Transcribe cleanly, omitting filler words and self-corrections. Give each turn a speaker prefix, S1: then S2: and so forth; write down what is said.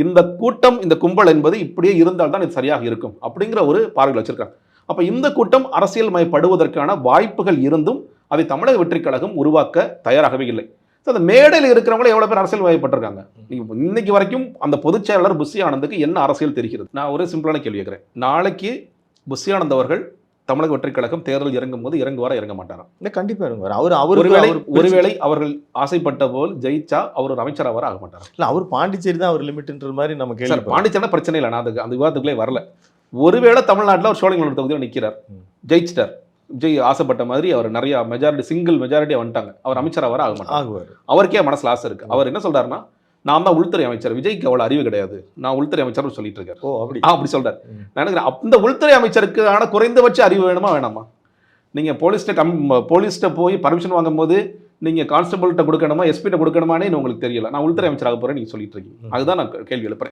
S1: இந்த கூட்டம் இந்த கும்பல் என்பது இப்படியே இருந்தால் தான் இது சரியாக இருக்கும் அப்படிங்கிற ஒரு பார்வையில் வச்சிருக்காங்க. அப்ப இந்த கூட்டம் அரசியல் மயப்படுவதற்கான வாய்ப்புகள் இருந்தும் அதை தமிழக வெற்றி கழகம் உருவாக்க தயாராகவே இல்லை. அந்த மேடையில் இருக்கிறவங்களே எவ்வளவு பேர் அரசியல் வயப்பட்டிருக்காங்க. இன்னைக்கு வரைக்கும் அந்த பொதுச் செயலாளர் புஷி ஆனந்துக்கு என்ன அரசியல் தெரிகிறது? நான் ஒரு சிம்பிளான கேள்வி கேட்கிறேன். நாளைக்கு புஷி ஆனந்த் அவர்கள் தமிழக வெற்றி கழகம் தேர்தல் இறங்கும் போது இறங்குவாரா இறங்க மாட்டாரா?
S2: இல்லை, கண்டிப்பா இறங்குவார்.
S1: ஒருவேளை அவர்கள் ஆசைப்பட்ட போல் ஜெயிச்சா அவர் ஒரு அமைச்சர் ஆவாரா ஆக மாட்டாரா?
S2: இல்லை, அவர் பாண்டிச்சேரி தான் அவர் லிமிட்ன்ற மாதிரி நம்ம கேள்வி.
S1: பாண்டிச்சேரி பிரச்சனை இல்லை, நான் அந்த விவாதத்துக்குள்ளே வரல. ஒருவேளை தமிழ்நாட்டில் அவர் சோழங்கநல்லூர் தொகுதியில் நிற்கிறார், ஜெயிச்சிட்டார், விஜய் ஆசைப்பட்ட மாதிரி அவர் நிறைய மெஜாரிட்டி சிங்கிள் மெஜாரிட்டியாக வந்துட்டாங்க, அவர் அமைச்சர் ஆவாரா ஆக மாட்டார்? அவருக்கே மனசுல ஆசை இருக்கு. அவர் என்ன சொல்றாருன்னா, நான் தான் உள்துறை அமைச்சர், விஜய்க்கு அவ்வளவு அறிவு கிடையாது, நான் உள்துறை அமைச்சர் சொல்லிட்டு இருக்காரு. அப்படி சொல்றாரு. நான் நினைக்கிறேன் அந்த உள்துறை அமைச்சருக்கு குறைந்தபட்ச அறிவு வேணுமா வேணாமா? நீங்க போலீஸ்ட்ட போய் பர்மிஷன் வாங்கும் போது நீங்க கான்ஸ்டபிள்கிட்ட கொடுக்கணுமா எஸ்பிட்ட கொடுக்கணுமானே உங்களுக்கு தெரியல. நான் உள்துறை அமைச்சராக போறேன் நீங்க சொல்லிட்டு இருக்கீங்க. அதுதான் நான் கேள்வி எழுப்புறேன்.